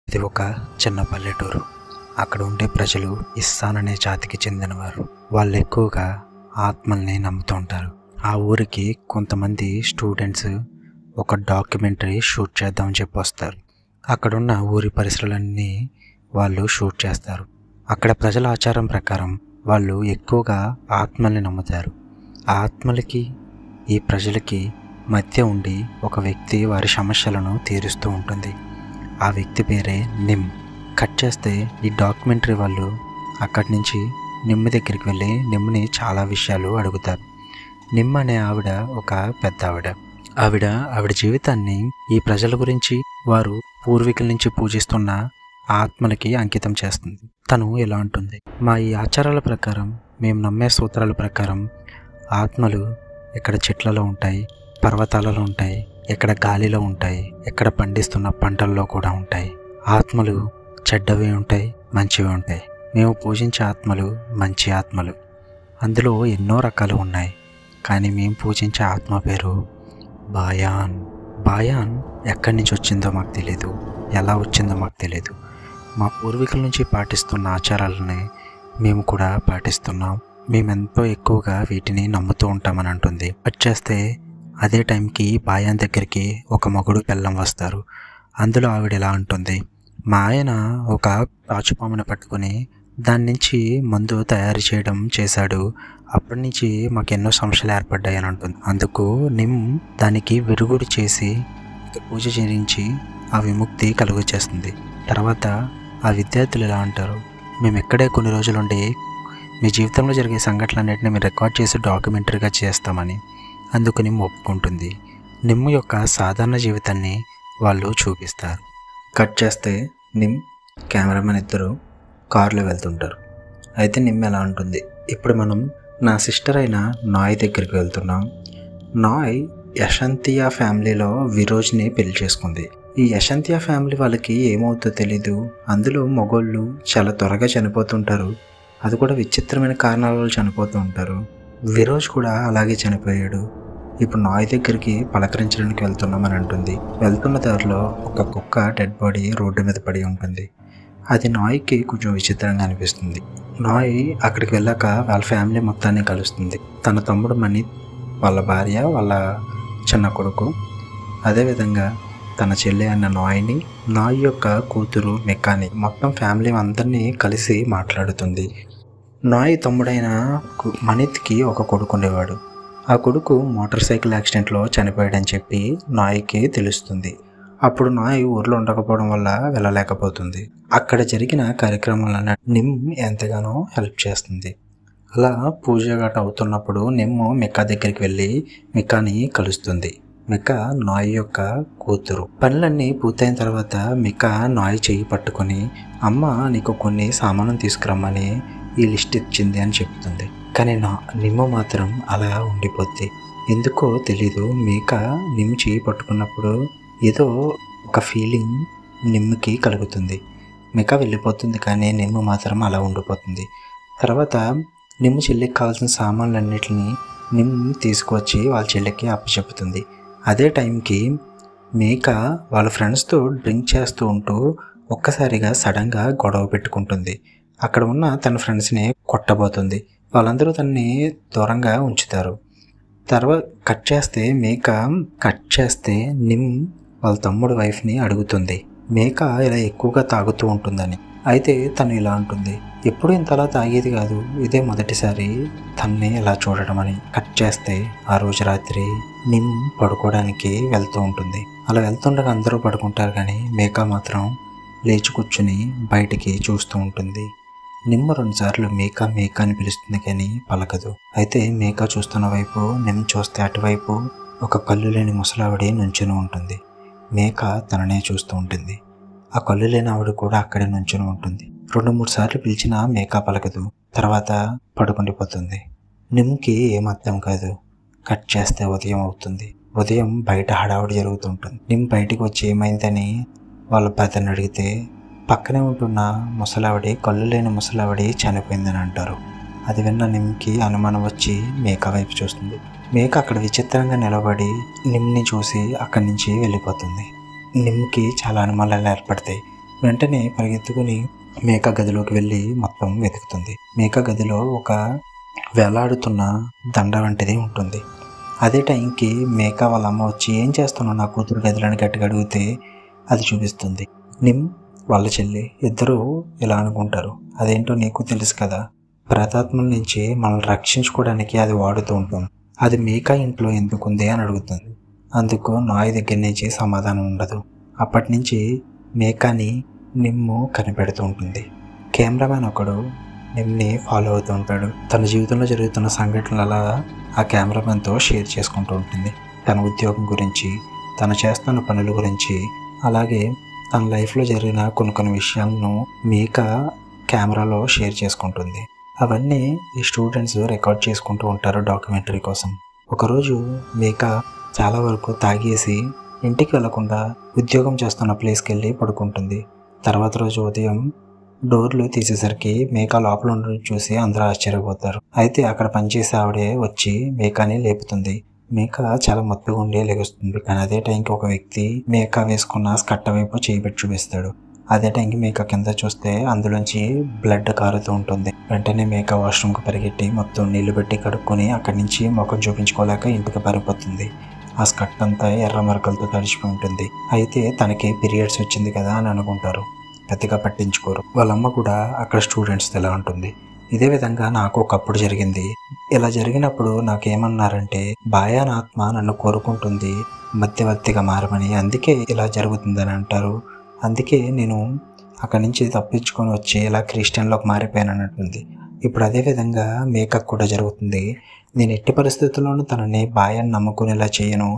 ఇది ఒక చిన్న పల్లెటూరు. అక్కడ ఉండే ప్రజలు ఇస్సాన్ అనే జాతికి చెందినవారు. వాళ్ళు ఎక్కువగా ఆత్మల్ని నమ్ముతూ ఉంటారు. ఆ ఊరికి కొంతమంది స్టూడెంట్స్ ఒక డాక్యుమెంటరీ షూట్ చేద్దామని చెప్పి వస్తారు. అక్కడున్న ఊరి పరిసరాలన్నీ వాళ్ళు షూట్ చేస్తారు. అక్కడ ప్రజల ఆచారం ప్రకారం వాళ్ళు ఎక్కువగా ఆత్మల్ని నమ్ముతారు. ఆ ఆత్మలకి ఈ ప్రజలకి మధ్య ఉండి ఒక వ్యక్తి వారి సమస్యలను తీరుస్తూ ఉంటుంది. ఆ వ్యక్తి పేరే నిమ్. కట్ చేస్తే ఈ డాక్యుమెంటరీ వాళ్ళు అక్కడి నుంచి నిమ్ దగ్గరికి వెళ్ళి నిమ్ని చాలా విషయాలు అడుగుతారు. నిమ్ అనే ఆవిడ ఒక పెద్ద ఆవిడ జీవితాన్ని ఈ ప్రజల గురించి వారు పూర్వీకుల నుంచి పూజిస్తున్న ఆత్మలకి అంకితం చేస్తుంది. తను ఇలా అంటుంది, మా ఈ ఆచారాల ప్రకారం, మేము నమ్మే సూత్రాల ప్రకారం ఆత్మలు ఎక్కడ చెట్లలో ఉంటాయి, పర్వతాలలో ఉంటాయి, ఎక్కడ గాలిలో ఉంటాయి, ఎక్కడ పండిస్తున్న పంటల్లో కూడా ఉంటాయి. ఆత్మలు చెడ్డవి ఉంటాయి, మంచివి ఉంటాయి. మేము పూజించే ఆత్మలు మంచి ఆత్మలు. అందులో ఎన్నో రకాలు ఉన్నాయి. కానీ మేము పూజించే ఆత్మ పేరు బాయాన్. బాయాన్ ఎక్కడి నుంచి వచ్చిందో మాకు తెలియదు, ఎలా వచ్చిందో మాకు తెలియదు. మా పూర్వీకుల నుంచి పాటిస్తున్న ఆచారాలని మేము కూడా పాటిస్తున్నాం. మేమెంతో ఎక్కువగా వీటిని నమ్ముతూ ఉంటామని అంటుంది. వచ్చేస్తే అదే టైంకి బాయాన్ దగ్గరికి ఒక మగుడు పెళ్ళం వస్తారు. అందులో ఆవిడ ఎలా అంటుంది, మా ఆయన ఒక తాచుపామును పట్టుకుని దాని నుంచి మందు తయారు చేయడం చేశాడు. అప్పటి నుంచి మాకు ఎన్నో సమస్యలు ఏర్పడ్డాయని అంటుంది. అందుకు నిమ్ దానికి విరుగుడు చేసి పూజ చేయించి ఆ విముక్తి కలుగు చేస్తుంది. తర్వాత ఆ విద్యార్థులు ఎలా అంటారు, మేము ఎక్కడే కొన్ని రోజులుండి మీ జీవితంలో జరిగే సంఘటనలన్నింటినీ మేము రికార్డ్ చేసి డాక్యుమెంటరీగా చేస్తామని. అందుకు నిమ్ ఒప్పుకుంటుంది. నిమ్ యొక్క సాధారణ జీవితాన్ని వాళ్ళు చూపిస్తారు. కట్ చేస్తే నిమ్ కెమెరామెన్ ఇద్దరు కారులో వెళ్తుంటారు. అయితే నిమ్ ఎలా ఉంటుంది, ఇప్పుడు మనం నా సిస్టర్ అయిన నాయ్ దగ్గరికి వెళ్తున్నాం. నాయ్ యశంతియా ఫ్యామిలీలో విరోజ్ని పెళ్లి చేసుకుంది. ఈ యశంతియా ఫ్యామిలీ వాళ్ళకి ఏమవుతుందో తెలీదు. అందులో మగోళ్ళు చాలా త్వరగా చనిపోతుంటారు. అది కూడా విచిత్రమైన కారణాల వల్ల చనిపోతూ ఉంటారు. విరోజ్ కూడా అలాగే చనిపోయాడు. ఇప్పుడు నాయ్ దగ్గరికి పలకరించడానికి వెళ్తున్నామని అంటుంది. వెళ్తున్న దారిలో ఒక కుక్క డెడ్ బాడీ రోడ్డు మీద పడి ఉంటుంది. అది నాయ్కి కొంచెం విచిత్రంగా అనిపిస్తుంది. నాయ్ అక్కడికి వెళ్ళాక వాళ్ళ ఫ్యామిలీ మొత్తాన్ని కలుస్తుంది. తన తమ్ముడు మనీత్, వాళ్ళ భార్య, వాళ్ళ చిన్న కొడుకు, అదేవిధంగా తన చెల్లి అన్న నాయ్ని, నాయ్ యొక్క కూతురు మెకాని, మొత్తం ఫ్యామిలీ అందరినీ కలిసి మాట్లాడుతుంది. నాయ్ తమ్ముడైన మనీత్కి ఒక కొడుకు ఉండేవాడు. ఆ కొడుకు మోటార్ సైకిల్ యాక్సిడెంట్లో చనిపోయాడని చెప్పి నాయ్కి తెలుస్తుంది. అప్పుడు నాయ్ ఊర్లో ఉండకపోవడం వల్ల వెళ్ళలేకపోతుంది. అక్కడ జరిగిన కార్యక్రమాలను నిమ్ ఎంతగానో హెల్ప్ చేస్తుంది. అలా పూజ గట్ట అవుతున్నప్పుడు నిమ్ మెక్కా దగ్గరికి వెళ్ళి మెక్కాని కలుస్తుంది. మెక్కా నాయ్ యొక్క కూతురు. పనులన్నీ పూర్తయిన తర్వాత మెక్కా నాయ్ చెయ్యి పట్టుకొని, అమ్మ నీకు కొన్ని సామానం తీసుకురమ్మని ఈ లిస్ట్ ఇచ్చింది అని చెప్తుంది. కానీ నిమ్మ మాత్రం అలా ఉండిపోద్ది. ఎందుకో తెలీదు, మెక్కా నిమ్ చెయ్యి పట్టుకున్నప్పుడు ఏదో ఒక ఫీలింగ్ నిమ్కి కలుగుతుంది. మెక్కా వెళ్ళిపోతుంది, కానీ నిమ్మ మాత్రం అలా ఉండిపోతుంది. తర్వాత నిమ్మ చెల్లికి కావాల్సిన సామాన్లన్నిటిని నిమ్ తీసుకువచ్చి వాళ్ళ చెల్లికి అప్పచెప్పుతుంది. అదే టైంకి మెక్కా వాళ్ళ ఫ్రెండ్స్తో డ్రింక్ చేస్తూ ఉంటూ ఒక్కసారిగా సడన్గా గొడవ పెట్టుకుంటుంది. అక్కడ ఉన్న తన ఫ్రెండ్స్ని కొట్టబోతుంది. వాళ్ళందరూ తనని దూరంగా ఉంచుతారు. తర్వాత కట్ చేస్తే నిమ్ వాళ్ళ తమ్ముడు వైఫ్ని అడుగుతుంది మెక్కా ఇలా ఎక్కువగా తాగుతూ ఉంటుందని. అయితే తను ఇలా అంటుంది, ఎప్పుడు ఇంతలా తాగేది కాదు, ఇదే మొదటిసారి తన్ని ఇలా చూడడం అని. కట్ చేస్తే ఆ రోజు రాత్రి నిమ్ పడుకోవడానికి వెళ్తూ ఉంటుంది. అలా వెళ్తుండగా అందరూ పడుకుంటారు, కానీ మెక్కా మాత్రం లేచి కూర్చుని బయటికి చూస్తూ ఉంటుంది. నిమ్ 2 సార్లు మెక్కా అని పిలుస్తుంది, కానీ పలకదు. అయితే మెక్కా చూస్తున్న వైపు నిమ్ చూస్తే అటువైపు ఒక కళ్ళు లేని ముసలావిడ నుంచుని ఉంటుంది. మెక్కా తననే చూస్తూ ఉంటుంది. ఆ కళ్ళు లేని ఆవిడ కూడా అక్కడే నుంచుని ఉంటుంది. 2-3 సార్లు పిలిచినా మెక్కా పలకదు. తర్వాత పడుకుండిపోతుంది. నిమ్కి ఏం అర్థం కాదు. కట్ చేస్తే ఉదయం అవుతుంది. ఉదయం బయట హడావుడి జరుగుతుంటుంది. నిమ్ బయటికి వచ్చి ఏమైందని వాళ్ళ పెద్దని అడిగితే పక్కనే ఉంటున్న ముసలావిడి, కళ్ళు లేని ముసలావిడి చనిపోయిందని అంటారు. అది విన్న నిమ్కి అనుమానం వచ్చి మెక్కా వైపు చూస్తుంది. మెక్కా అక్కడ విచిత్రంగా నిలబడి నిమ్ని చూసి అక్కడి నుంచి వెళ్ళిపోతుంది. నిమ్కి చాలా అనుమానాలు ఏర్పడతాయి. వెంటనే పరిగెత్తుకుని మేక గదిలోకి వెళ్ళి మొత్తం వెతుకుతుంది. మేక గదిలో ఒక వేలాడుతున్న దండ వంటిది ఉంటుంది. అదే టైంకి మేక వాళ్ళ అమ్మ వచ్చి ఏం చేస్తున్నావు నా కూతురు గదిలోని గట్టిగా అడిగితే అది చూపిస్తుంది. నిమ్ వాళ్ళ చెల్లి ఇద్దరూ ఇలా అనుకుంటారు, అదేంటో నీకు తెలుసు కదా, ప్రేతాత్మల నుంచి మనల్ని రక్షించుకోవడానికి అది వాడుతూ ఉంటాం, అది మేక ఇంట్లో ఎందుకుంది అని అడుగుతుంది. అందుకు నాయ్ దగ్గర నుంచి సమాధానం ఉండదు. అప్పటి నుంచి మేకాని నిమ్ము కనిపెడుతూ ఉంటుంది. కెమెరామ్యాన్ ఒకడు నిమ్ని ఫాలో అవుతూ ఉంటాడు. తన జీవితంలో జరుగుతున్న సంఘటనలు అలా ఆ కెమెరామెన్తో షేర్ చేసుకుంటూ ఉంటుంది. తన ఉద్యోగం గురించి, తను చేస్తున్న పనుల గురించి, అలాగే తన లైఫ్లో జరిగిన కొన్ని విషయాలను మేక కెమెరాలో షేర్ చేసుకుంటుంది. అవన్నీ ఈ స్టూడెంట్స్ రికార్డ్ చేసుకుంటూ ఉంటారు డాక్యుమెంటరీ కోసం. ఒకరోజు మేక చాలా వరకు తాగేసి ఇంటికి వెళ్లకుండా ఉద్యోగం చేస్తున్న ప్లేస్కి వెళ్ళి పడుకుంటుంది. తర్వాత రోజు ఉదయం డోర్లు తీసేసరికి మేక లోపల ఉండడం చూసి అందరూ ఆశ్చర్యపోతారు. అయితే అక్కడ పనిచేసే ఆవిడే వచ్చి మేకాని లేపుతుంది. మేక చాలా మత్తుగా ఉండి లెగుస్తుంది. కానీ అదే టైంకి ఒక వ్యక్తి మేక వేసుకున్న స్కట్ట వైపు చేయిబెట్టి చూపిస్తాడు. అదే టైంకి మేక కింద చూస్తే అందులోంచి బ్లడ్ కారుతూ ఉంటుంది. వెంటనే మేక వాష్రూమ్కి పరిగెట్టి మొత్తం నీళ్లు పెట్టి కడుక్కొని అక్కడి నుంచి ముఖం చూపించుకోలేక ఇంటికి పారిపోతుంది. ఆ స్కట్ అంతా ఎర్ర మరకలతో తడిచిపోయి ఉంటుంది. అయితే తనకి పీరియడ్స్ వచ్చింది కదా అని అనుకుంటారు, పెద్దగా పట్టించుకోరు. వాళ్ళమ్మ కూడా అక్కడ స్టూడెంట్స్ ఇలా ఉంటుంది. ఇదే విధంగా నాకు ఒకప్పుడు జరిగింది. ఇలా జరిగినప్పుడు నాకేమన్నారంటే, బాయాన్ ఆత్మ నన్ను కోరుకుంటుంది మధ్యవర్తిగా మారమని, అందుకే ఇలా జరుగుతుందని అంటారు. అందుకే నేను అక్కడి నుంచి తప్పించుకొని వచ్చి ఇలా క్రిస్టియన్లోకి మారిపోయాను అన్నట్టుంది. ఇప్పుడు అదేవిధంగా మేకకు కూడా జరుగుతుంది. నేను ఎట్టి పరిస్థితుల్లోనూ తనని బాయాన్ని నమ్ముకునేలా చేయను,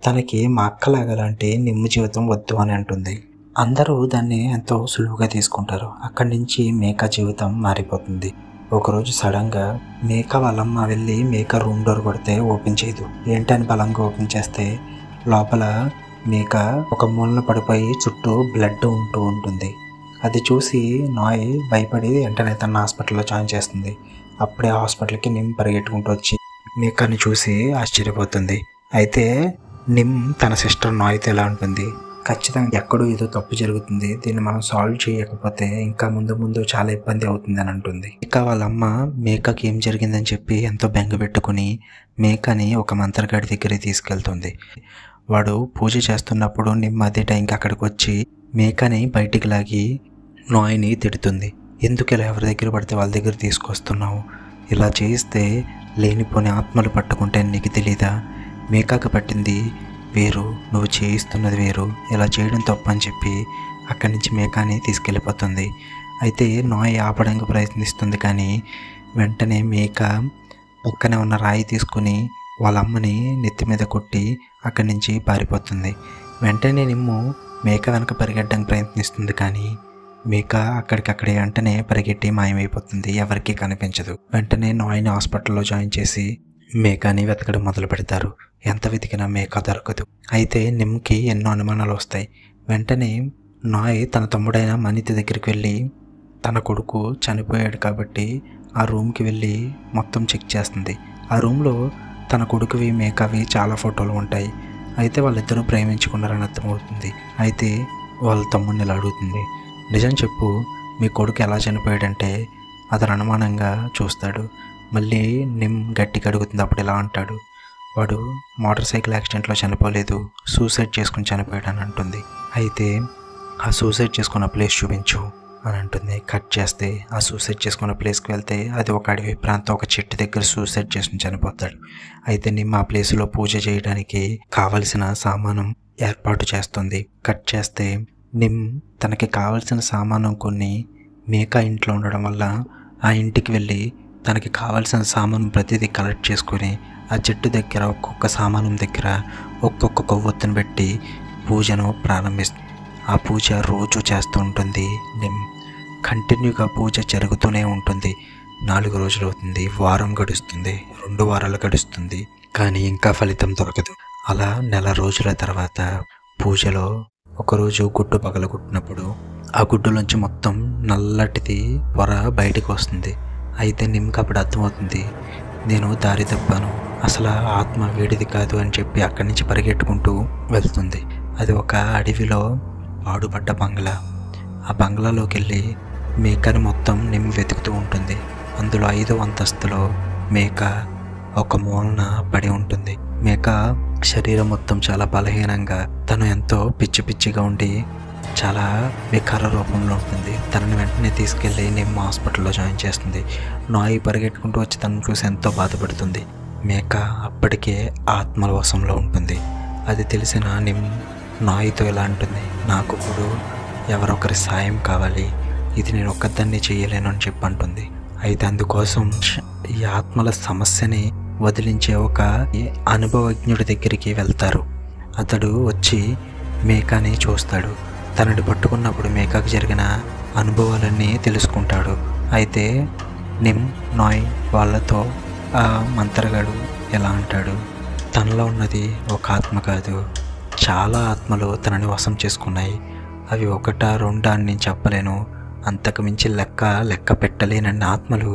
తనకి మా అక్కలాగా లాంటి నిమ్ము జీవితం వద్దు అని అంటుంది. అందరూ దాన్ని ఎంతో సులువుగా తీసుకుంటారు. అక్కడి నుంచి మేక జీవితం మారిపోతుంది. ఒకరోజు సడన్గా మేక వాళ్ళమ్మ వెళ్ళి మేక రూమ్ డోర్ కొడితే ఓపెన్ చేయదు. ఏంటని బలంగా ఓపెన్ చేస్తే లోపల మేక ఒక మూలన పడిపోయి చుట్టూ బ్లడ్ ఉంటూ ఉంటుంది. అది చూసి నాయ్ భయపడి వెంటనే తన హాస్పిటల్లో జాయిన్ చేస్తుంది. అప్పుడే హాస్పిటల్కి నిమ్ పరిగెట్టుకుంటూ వచ్చి మేకని చూసి ఆశ్చర్యపోతుంది. అయితే నిమ్ తన సిస్టర్ నాయ్తో ఎలా ఉంటుంది, ఖచ్చితంగా ఎక్కడో ఏదో తప్పు జరుగుతుంది, దీన్ని మనం సాల్వ్ చేయకపోతే ఇంకా ముందు చాలా ఇబ్బంది అవుతుంది అని అంటుంది. ఇక వాళ్ళమ్మ మేకకి ఏం జరిగిందని చెప్పి ఎంతో బెంగ పెట్టుకుని మేకని ఒక మంత్రగాడి దగ్గరికి తీసుకెళ్తుంది. వాడు పూజ చేస్తున్నప్పుడు నిమ్మ అదే టైంకి అక్కడికి వచ్చి మేకని బయటికి లాగి నాయ్ని తిడుతుంది. ఎందుకు ఇలా ఎవరి దగ్గర పడితే వాళ్ళ దగ్గర తీసుకొస్తున్నావు, ఇలా చేయిస్తే లేనిపోని ఆత్మలు పట్టుకుంటే నీకు తెలీదా, మేకకు పట్టింది వేరు, నువ్వు చేయిస్తున్నది వేరు, ఇలా చేయడం తప్పు అని చెప్పి అక్కడి నుంచి మేకాని తీసుకెళ్ళిపోతుంది. అయితే నాయ్ ఆపడానికి ప్రయత్నిస్తుంది. కానీ వెంటనే మేక పక్కనే ఉన్న రాయి తీసుకుని వాళ్ళ అమ్మని నెత్తి మీద కొట్టి అక్కడి నుంచి పారిపోతుంది. వెంటనే నిమ్ము మేక వెనక పరిగెట్టడానికి ప్రయత్నిస్తుంది. కానీ మేక అక్కడికక్కడే వెంటనే పరిగెట్టి మాయమైపోతుంది, ఎవరికీ కనిపించదు. వెంటనే నాయ్ని హాస్పిటల్లో జాయిన్ చేసి మేకాని వెతకడం మొదలు పెడతారు. ఎంత వెతికినా మేక దొరకదు. అయితే నిమ్కి ఎన్నో అనుమానాలు వస్తాయి. వెంటనే నాయ్ తన తమ్ముడైన మనితి దగ్గరికి వెళ్ళి తన కొడుకు చనిపోయాడు కాబట్టి ఆ రూమ్కి వెళ్ళి మొత్తం చెక్ చేస్తుంది. ఆ రూమ్లో తన కొడుకువి మేకవి చాలా ఫోటోలు ఉంటాయి. అయితే వాళ్ళిద్దరూ ప్రేమించుకున్నారని అర్థమవుతుంది. అయితే వాళ్ళ తమ్ముడిని ఇలా అడుగుతుంది, నిజం చెప్పు, మీ కొడుకు ఎలా చనిపోయాడంటే అతను అనుమానంగా చూస్తాడు. మళ్ళీ నిమ్ గట్టిగా అడుగుతుంది. అప్పుడు ఇలా అంటాడు, వాడు మోటార్ సైకిల్ యాక్సిడెంట్లో చనిపోలేదు, సూసైడ్ చేసుకుని చనిపోయాడు అని అంటుంది. అయితే ఆ సూసైడ్ చేసుకున్న ప్లేస్ చూపించు అని అంటుంది. కట్ చేస్తే ఆ సూసైడ్ చేసుకున్న ప్లేస్కి వెళ్తే అది ఒక అడవి ప్రాంతం, ఒక చెట్టు దగ్గర సూసైడ్ చేసుకుని చనిపోతాడు. అయితే నిమ్ ఆ ప్లేస్లో పూజ చేయడానికి కావలసిన సామానం ఏర్పాటు చేస్తుంది. కట్ చేస్తే నిమ్ తనకి కావలసిన సామానం కొన్ని మేక ఇంట్లో ఉండడం వల్ల ఆ ఇంటికి వెళ్ళి తనకి కావాల్సిన సామాను ప్రతిదీ కలెక్ట్ చేసుకొని ఆ చెట్టు దగ్గర ఒక్కొక్క సామానం దగ్గర ఒక్కొక్క కొవ్వొత్తును పెట్టి పూజను ప్రారంభిస్తుంది. ఆ పూజ రోజు చేస్తూ ఉంటుంది నిమ్. కంటిన్యూగా పూజ జరుగుతూనే ఉంటుంది. 4 రోజులు అవుతుంది, వారం గడుస్తుంది, 2 వారాలు గడుస్తుంది, కానీ ఇంకా ఫలితం దొరకదు. అలా నెల రోజుల తర్వాత పూజలో ఒకరోజు గుడ్డు పగలగొట్టినప్పుడు ఆ గుడ్డులోంచి మొత్తం నల్లటిది పొర బయటకు వస్తుంది. అయితే నిమ్కి అప్పుడు అర్థమవుతుంది, నేను దారి తప్పాను, అసలు ఆత్మ వేడిది కాదు అని చెప్పి అక్కడి నుంచి పరిగెట్టుకుంటూ వెళ్తుంది. అది ఒక అడవిలో పాడుపడ్డ బంగ్లా. ఆ బంగ్లాలోకి వెళ్ళి మేకాని మొత్తం నిమ్ వెతుకుతూ ఉంటుంది. అందులో 5వ అంతస్తులో మేక ఒక మూలన పడి ఉంటుంది. మేక శరీరం మొత్తం చాలా బలహీనంగా, తను ఎంతో పిచ్చి పిచ్చిగా ఉండి చాలా వికార రూపంలో ఉంటుంది. తనని వెంటనే తీసుకెళ్ళి నిమ్ హాస్పిటల్లో జాయిన్ చేస్తుంది. నాయి పరిగెట్టుకుంటూ వచ్చి తనను చూసి ఎంతో బాధపడుతుంది. మేక అప్పటికే ఆత్మల వశంలో ఉంటుంది. అది తెలిసిన నిమ్ నాయితో ఇలా అంటుంది, నాకు ఇప్పుడు ఎవరొకరి సాయం కావాలి, ఇది నేను ఒక్కదాన్ని చేయలేను అని చెప్పి అంటుంది. అయితే అందుకోసం ఈ ఆత్మల సమస్యని వదిలించే ఒక అనుభవజ్ఞుడి దగ్గరికి వెళ్తారు. అతడు వచ్చి మేకాని చూస్తాడు. తనని పట్టుకున్నప్పుడు మేకాకు జరిగిన అనుభవాలన్నీ తెలుసుకుంటాడు. అయితే నిమ్ నాయ్ వాళ్ళతో ఆ మంత్రగాడు ఎలా అంటాడు, తనలో ఉన్నది ఒక ఆత్మ కాదు, చాలా ఆత్మలు తనని వశం చేసుకున్నాయి. అవి 1, 2 అని నేను చెప్పలేను, అంతకు మించి లెక్క పెట్టలేనన్ని ఆత్మలు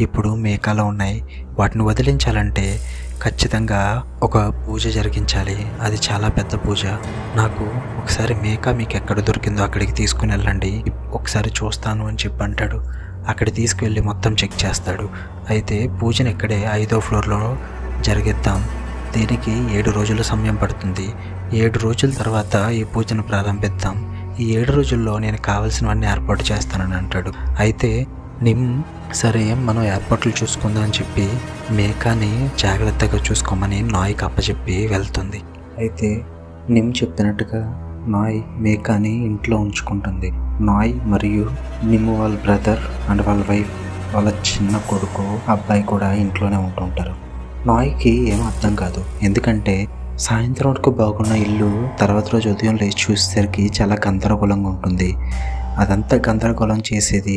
ఇప్పుడు మేకాలో ఉన్నాయి. వాటిని వదిలించాలంటే ఖచ్చితంగా ఒక పూజ జరిగించాలి. అది చాలా పెద్ద పూజ. నాకు ఒకసారి మేక మీకు ఎక్కడ దొరికిందో అక్కడికి తీసుకుని వెళ్ళండి, ఒకసారి చూస్తాను అని చెప్పి అంటాడు. అక్కడ తీసుకువెళ్ళి మొత్తం చెక్ చేస్తాడు. అయితే పూజను ఇక్కడే 5వ ఫ్లోర్లో జరిగిద్దాం. దీనికి 7 రోజుల సమయం పడుతుంది. 7 రోజుల తర్వాత ఈ పూజను ప్రారంభిద్దాం. ఈ 7 రోజుల్లో నేను కావాల్సినవన్నీ ఏర్పాటు చేస్తానని అంటాడు. అయితే నిమ్ సరే మనం ఏర్పాట్లు చూసుకుందాం అని చెప్పి మేకాని జాగ్రత్తగా చూసుకోమని నాయ్కి అప్పచెప్పి వెళ్తుంది. అయితే నిమ్ చెప్పినట్టుగా నాయ్ మేకాని ఇంట్లో ఉంచుకుంటుంది. నాయ్ మరియు నిమ్ వాళ్ళ బ్రదర్ అండ్ వాళ్ళ వైఫ్, వాళ్ళ చిన్న కొడుకు అబ్బాయి కూడా ఇంట్లోనే ఉంటుంటారు. నాయ్కి ఏం అర్థం కాదు, ఎందుకంటే సాయంత్రం వరకు బాగున్న ఇల్లు తర్వాత రోజు ఉదయం లేచి చూసేసరికి చాలా గందరగోళంగా ఉంటుంది. అదంతా గందరగోళం చేసేది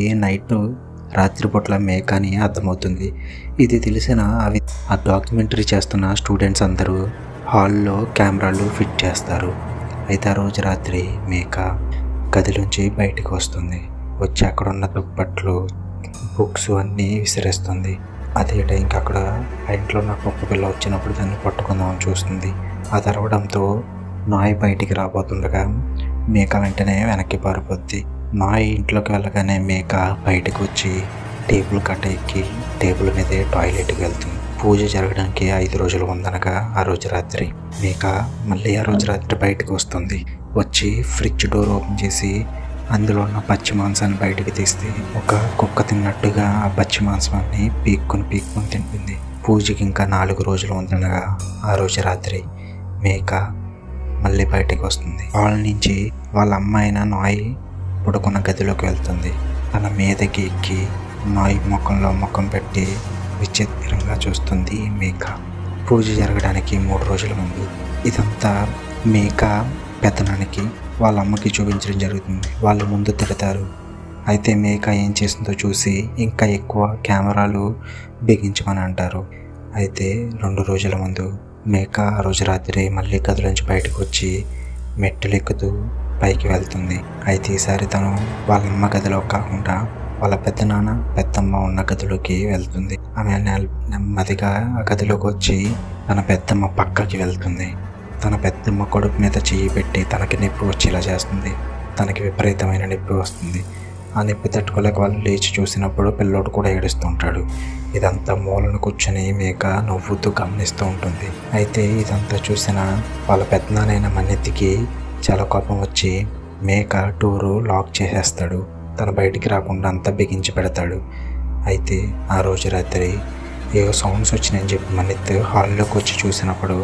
రాత్రిపూట్ల మేక అని అర్థమవుతుంది. ఇది తెలిసిన ఆ డాక్యుమెంటరీ చేస్తున్న స్టూడెంట్స్ అందరూ హాల్లో కెమెరాలు ఫిట్ చేస్తారు. అయితే ఆ రోజు రాత్రి మేక గదిలోంచి బయటికి వస్తుంది. వచ్చి అక్కడ ఉన్న దుప్పట్లు, బుక్స్ అన్నీ విసిరేస్తుంది. అదే టైంకి అక్కడ ఆ ఇంట్లో ఉన్న కుక్క పిల్ల వచ్చినప్పుడు దాన్ని పట్టుకుందామని చూస్తుంది. అది అరవడంతో నాయ్ బయటికి రాబోతుండగా మేక వెంటనే వెనక్కి పారిపోద్ది. నాయ్ ఇంట్లోకి వెళ్ళగానే మేక బయటకు వచ్చి టేబుల్ కట్ట ఎక్కి టేబుల్ మీదే టాయిలెట్కి వెళ్తుంది. పూజ జరగడానికి 5 రోజులు ఉందనగా ఆ రోజు రాత్రి మేక మళ్ళీ ఆ రోజు రాత్రి బయటకు వస్తుంది. వచ్చి ఫ్రిడ్జ్ డోర్ ఓపెన్ చేసి అందులో ఉన్న పచ్చి మాంసాన్ని బయటకు తీస్తే ఒక కుక్క తిన్నట్టుగా ఆ పచ్చి మాంసాన్ని పీక్కొని తింటుంది. పూజకి ఇంకా 4 రోజులు ఉందనగా ఆ రోజు రాత్రి మేక మళ్ళీ బయటకు వస్తుంది. వాళ్ళ నుంచి వాళ్ళ అమ్మ అయిన నాయ్ పడుకున్న గదిలోకి వెళ్తుంది. తన మీదకి ఎక్కి నాయ్ ముఖంలో ముఖం పెట్టి విచిత్రంగా చూస్తుంది మేక. పూజ జరగడానికి 3 రోజుల ముందు ఇదంతా మేక పెత్తనానికి వాళ్ళ అమ్మకి చూపించడం జరుగుతుంది. వాళ్ళు ముందు తిడతారు. అయితే మేక ఏం చేసిందో చూసి ఇంకా ఎక్కువ కెమెరాలు బిగించమని అంటారు. అయితే 2 రోజుల ముందు మేక ఆ రోజు రాత్రి మళ్ళీ గదిలోంచి బయటకు వచ్చి మెట్టెలు ఎక్కుతూ పైకి వెళ్తుంది. అయితే ఈసారి తను వాళ్ళ అమ్మ గదిలో కాకుండా వాళ్ళ పెద్దనాన్న పెద్దమ్మ ఉన్న గదిలోకి వెళ్తుంది. ఆమె నెమ్మదిగా ఆ గదిలోకి వచ్చి తన పెద్దమ్మ పక్కకి వెళ్తుంది. తన పెద్దమ్మ కొడుకు మీద చెయ్యి పెట్టి తనకి నొప్పి వచ్చేలా చేస్తుంది. తనకి విపరీతమైన నొప్పి వస్తుంది. ఆ నొప్పి తట్టుకోలేక వాళ్ళు లేచి చూసినప్పుడు పిల్లోడు కూడా ఏడుస్తుంటాడు. ఇదంతా మూలను కూర్చొని మేక నవ్వుతూ గమనిస్తూ ఉంటుంది. అయితే ఇదంతా చూసిన వాళ్ళ పెద్దనాన్నైన మన్నెత్తికి చాలా కోపం వచ్చి మేక డోరు లాక్ చేసేస్తాడు. తను బయటికి రాకుండా అంతా బిగించి పెడతాడు. అయితే ఆ రోజు రాత్రి ఏవో సౌండ్స్ వచ్చినాయని చెప్పి మన్నెత్తి హాల్లోకి వచ్చి చూసినప్పుడు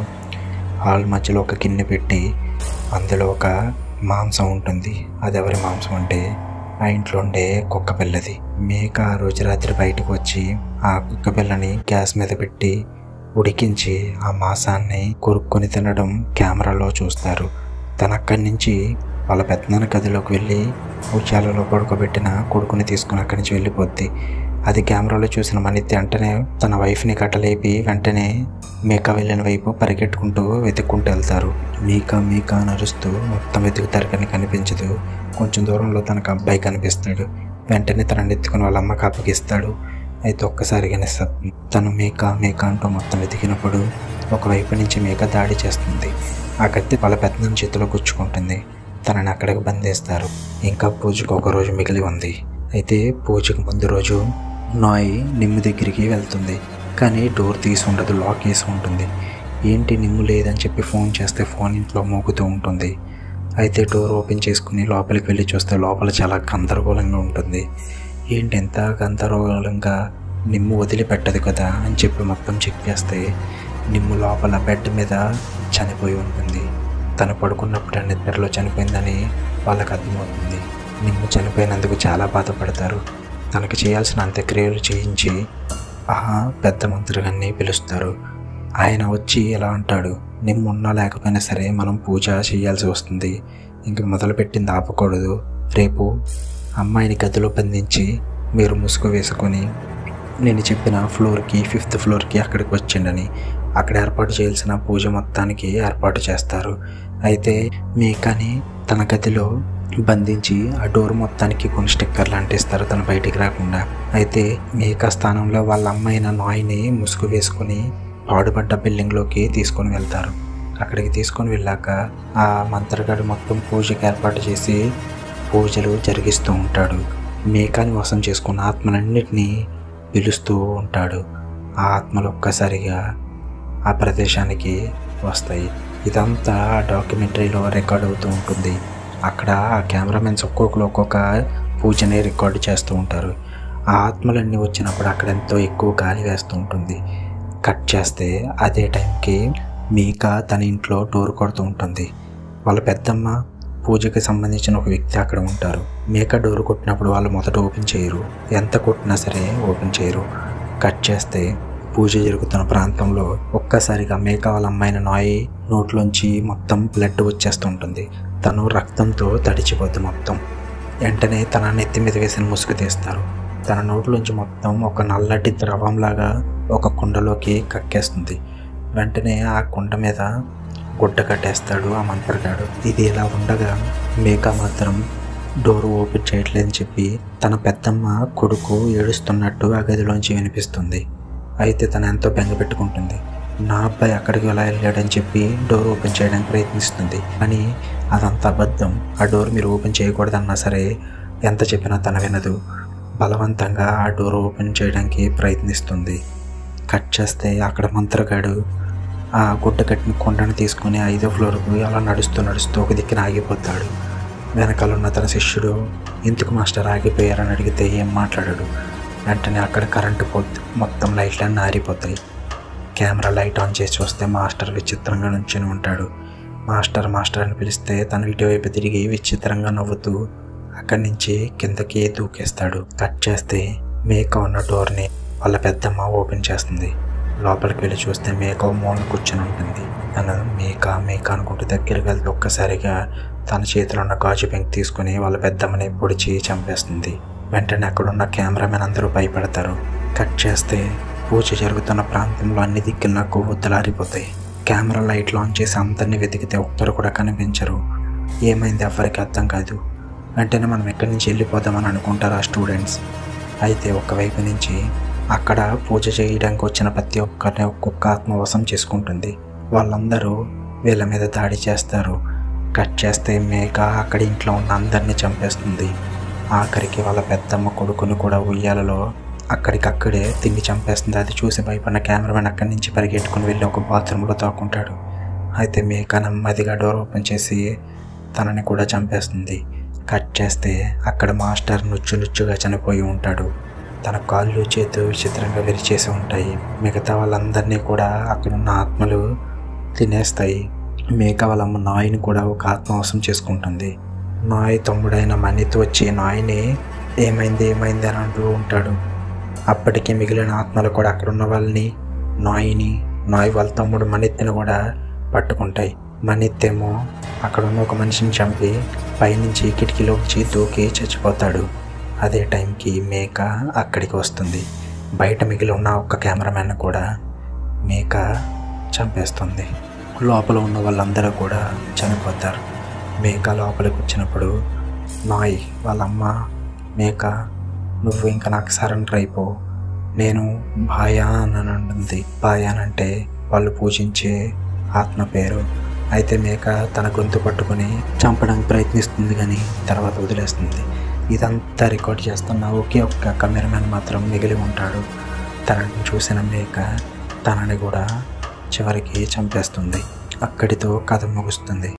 హాల్ మధ్యలో ఒక గిన్నె పెట్టి అందులో ఒక మాంసం ఉంటుంది. అది ఎవరి మాంసం అంటే ఆ ఇంట్లో ఉండే కుక్క పిల్లది. మేక ఆ రోజు రాత్రి బయటకు వచ్చి ఆ కుక్క పిల్లని గ్యాస్ మీద పెట్టి ఉడికించి ఆ మాంసాన్ని కొరుక్కొని తినడం కెమెరాలో చూస్తారు. తన అక్కడి నుంచి వాళ్ళ పెద్దనాన్న గదిలోకి వెళ్ళి ఉయ్యాలలో పడుకోబెట్టిన కొడుకుని తీసుకుని అక్కడి నుంచి వెళ్ళిపోద్ది. అది కెమెరాలో చూసిన మనిత్తి వెంటనే తన వైఫ్ని కట్టలేపి వెంటనే మేక వెళ్ళిన వైపు పరిగెట్టుకుంటూ వెతుక్కుంటూ వెళ్తారు. మేక నరుస్తూ మొత్తం వెతుకుతారు కానీ కనిపించదు. కొంచెం దూరంలో తనకు అబ్బాయి కనిపిస్తాడు. వెంటనే తనని ఎత్తుకుని వాళ్ళ అమ్మకి అప్పగిస్తాడు. అయితే ఒక్కసారిగా నిశ్శబ్దం. తను మేక అంటూ మొత్తం వెతికినప్పుడు ఒకవైపు నుంచి మేక దాడి చేస్తుంది. ఆ కత్తి వాళ్ళ పెద్దనాన్న చేతిలో గుచ్చుకుంటుంది. తనని అక్కడికి బంధిస్తారు. ఇంకా పూజకు ఒక రోజు మిగిలి ఉంది. అయితే పూజకు ముందు రోజు నాయ్ నిమ్ము దగ్గరికి వెళ్తుంది. కానీ డోర్ తీసి ఉండదు, లాక్ వేసి ఉంటుంది. ఏంటి నిమ్ము లేదని చెప్పి ఫోన్ చేస్తే ఫోన్ ఇంట్లో మోగుతూ ఉంటుంది. అయితే డోర్ ఓపెన్ చేసుకుని లోపలికి వెళ్ళి చూస్తే లోపల చాలా గందరగోళంగా ఉంటుంది. ఏంటి ఎంత గందరగోళంగా, నిమ్ము వదిలిపెట్టదు కదా అని చెప్పి మొత్తం చెక్ చేస్తే నిమ్ము లోపల బెడ్ మీద చనిపోయి ఉంటుంది. తను పడుకున్నప్పుడు నిద్రలో చనిపోయిందని వాళ్ళకి అర్థమవుతుంది. నిమ్ము చనిపోయినందుకు చాలా బాధపడతారు. తనకు చేయాల్సిన అంత్యక్రియలు చేయించి పెద్ద మంత్రిగాన్ని పిలుస్తారు. ఆయన వచ్చి ఎలా అంటాడు, నిమ్ము ఉన్నా లేకపోయినా సరే మనం పూజ చేయాల్సి వస్తుంది. ఇంక మొదలుపెట్టింది ఆపకూడదు. రేపు అమ్మాయిని గదిలో బంధించి మీరు ముసుగు వేసుకొని నేను చెప్పిన ఫ్లోర్కి 5th ఫ్లోర్కి అక్కడికి వచ్చిండని అక్కడ ఏర్పాటు చేయాల్సిన పూజ మొత్తానికి ఏర్పాటు చేస్తారు. అయితే మేకాని తన గదిలో బంధించి ఆ డోర్ మొత్తానికి కొన్ని స్టిక్కర్లు అంటిస్తారు తను బయటికి రాకుండా. అయితే మేకా స్థానంలో వాళ్ళ అమ్మాయిన నాయ్ని ముసుగు వేసుకుని పాడుపడ్డ బిల్డింగ్లోకి తీసుకొని వెళ్తారు. అక్కడికి తీసుకొని వెళ్ళాక ఆ మంత్రగాడు మొత్తం పూజకి ఏర్పాటు చేసి పూజలు జరిగిస్తూ ఉంటాడు. మేకాని వశం చేసుకున్న ఆత్మలన్నిటినీ పిలుస్తూ ఉంటాడు. ఆ ఆత్మలు ఒక్కసారిగా ఆ ప్రదేశానికి వస్తాయి. ఇదంతా డాక్యుమెంటరీలో రికార్డ్ అవుతూ ఉంటుంది. అక్కడ ఆ కెమెరామెన్స్ ఒక్కొక్క పూజని రికార్డు చేస్తూ ఉంటారు. ఆ ఆత్మలన్నీ వచ్చినప్పుడు అక్కడ ఎంతో ఎక్కువ గాలి వేస్తూ ఉంటుంది. కట్ చేస్తే అదే టైంకి మీకా తన ఇంట్లో డోర్ కొడుతూ ఉంటుంది. వాళ్ళ పెద్దమ్మ, పూజకి సంబంధించిన ఒక వ్యక్తి అక్కడ ఉంటారు. మేకా డోర్ కొట్టినప్పుడు వాళ్ళు మొదట ఓపెన్ చేయరు, ఎంత కొట్టినా సరే ఓపెన్ చేయరు. కట్ చేస్తే పూజ జరుగుతున్న ప్రాంతంలో ఒక్కసారిగా మేకా వాళ్ళ అమ్మాయిన నాయ్ నోట్లోంచి మొత్తం బ్లడ్ వచ్చేస్తూ ఉంటుంది. తను రక్తంతో తడిచిపోతుంది మొత్తం. వెంటనే తన నెత్తి మీద వేసిన ముసుగు తీస్తారు. తన నోట్లోంచి మొత్తం ఒక నల్లటి ద్రవంలాగా ఒక కుండలోకి కక్కేస్తుంది. వెంటనే ఆ కుండ మీద గుడ్డ కట్టేస్తాడు ఆ మంత్రగాడు. ఇది ఇలా ఉండగా మేకా మాత్రం డోరు ఓపెన్ చేయట్లేదని చెప్పి తన పెద్దమ్మ కొడుకు ఏడుస్తున్నట్టు ఆ గదిలోంచి వినిపిస్తుంది. అయితే తను ఎంతో బెంగ పెట్టుకుంటుంది. నా అబ్బాయి అక్కడికి ఎలా వెళ్ళాడని చెప్పి డోర్ ఓపెన్ చేయడానికి ప్రయత్నిస్తుంది. కానీ అదంతా అబద్ధం. ఆ డోర్ మీరు ఓపెన్ చేయకూడదన్నా సరే ఎంత చెప్పినా తన వినదు. బలవంతంగా ఆ డోర్ ఓపెన్ చేయడానికి ప్రయత్నిస్తుంది. కట్ చేస్తే అక్కడ మంత్రగాడు ఆ గుడ్డ కట్టిన కొండను తీసుకుని 5వ ఫ్లోర్కు అలా నడుస్తూ ఒక దిక్కున ఆగిపోతాడు. వెనకాల ఉన్న తన శిష్యుడు ఎందుకు మాస్టర్ ఆగిపోయారని అడిగితే ఏం మాట్లాడాడు. వెంటనే అక్కడ కరెంటు పోతే మొత్తం లైట్లన్నీ ఆరిపోతాయి. కెమెరా లైట్ ఆన్ చేసి వస్తే మాస్టర్ విచిత్రంగా నుంచుని ఉంటాడు. మాస్టర్ అని పిలిస్తే తను ఇటువైపు తిరిగి విచిత్రంగా నవ్వుతూ అక్కడి నుంచి కిందకి దూకేస్తాడు. కట్ చేస్తే మేకా ఉన్న డోర్ని వాళ్ళ పెద్దమ్మ ఓపెన్ చేస్తుంది. లోపలికి వెళ్ళి చూస్తే మేకా మూల కూర్చొని ఉంటుంది. తను మేకా అనుకుంటూ దగ్గరికి వెళ్తే ఒక్కసారిగా తన చేతిలో ఉన్న గాజు పెంకు తీసుకుని వాళ్ళ పెద్దమ్మని పొడిచి చంపేస్తుంది. వెంటనే అక్కడున్న కెమెరామెన్ అందరూ భయపడతారు. కట్ చేస్తే పూజ జరుగుతున్న ప్రాంతంలో అన్ని దిక్కుల కొవ్వొత్తులారిపోతాయి. కెమెరా లైట్లు ఆన్ చేసి అందరినీ వెతికితే ఒక్కరు కూడా కనిపించరు. ఏమైంది ఎవరికి అర్థం కాదు. వెంటనే మనం ఎక్కడి నుంచి వెళ్ళిపోదామని అనుకుంటారు ఆ స్టూడెంట్స్. అయితే ఒకవైపు నుంచి అక్కడ పూజ చేయడానికి వచ్చిన ప్రతి ఒక్కరిని ఒక్కొక్క ఆత్మవశం చేసుకుంటుంది. వాళ్ళందరూ వీళ్ళ మీద దాడి చేస్తారు. కట్ చేస్తే మేకా అక్కడ ఇంట్లో ఉన్న అందరినీ చంపేస్తుంది. ఆఖరికి వాళ్ళ పెద్దమ్మ కొడుకుని కూడా ఉయ్యాలలో అక్కడికక్కడే తిండి చంపేస్తుంది. అది చూసి భయపడిన కెమెరామెన్ అక్కడి నుంచి పరిగెట్టుకుని వెళ్ళి ఒక బాత్రూంలో తాకుంటాడు. అయితే మేకా నెమ్మదిగా డోర్ ఓపెన్ చేసి తనని కూడా చంపేస్తుంది. కట్ చేస్తే అక్కడ మాస్టర్ నుచ్చుగా చనిపోయి ఉంటాడు. తన కాళ్ళు చేతులు విచిత్రంగా విరిచేసి ఉంటాయి. మిగతా వాళ్ళందరినీ కూడా అక్కడున్న ఆత్మలు తినేస్తాయి. మేకా వాళ్ళ అమ్మ నాయ్ని కూడా ఒక ఆత్మవశం చేసుకుంటుంది. నాయ్ తమ్ముడైన మణితో వచ్చి నాయ్ని ఏమైంది అని అంటూ ఉంటాడు. అప్పటికి మిగిలిన ఆత్మలు కూడా అక్కడున్న వాళ్ళని నాయ్ వాళ్ళ తమ్ముడు మణిత్ని కూడా పట్టుకుంటాయి. మణిత్ ఏమో అక్కడున్న ఒక మనిషిని చంపి పైనుంచి కిటికీలోకి దూకి చచ్చిపోతాడు. అదే టైంకి మేకా అక్కడికి వస్తుంది. బయట మిగిలి ఉన్న ఒక్క కెమెరామెన్ కూడా మేకా చంపేస్తుంది. లోపల ఉన్న వాళ్ళందరూ కూడా చనిపోతారు. మేకా లోపలికి వచ్చినప్పుడు నాయ్ వాళ్ళ అమ్మ మేకా నువ్వు ఇంకా నాకు సరెండర్ అయిపో, నేను భాయా అని అంటుంది. భాయా అంటే వాళ్ళు పూజించే ఆత్మ పేరు. అయితే మేక తన గొంతు పట్టుకొని చంపడానికి ప్రయత్నిస్తుంది, కానీ తర్వాత వదిలేస్తుంది. ఇదంతా రికార్డ్ చేస్తున్న ఒకే ఒక్క కెమెరామెన్ మాత్రం మిగిలి ఉంటాడు. తనని చూసిన మేక తనని కూడా చివరికి చంపేస్తుంది. అక్కడితో కథ ముగుస్తుంది.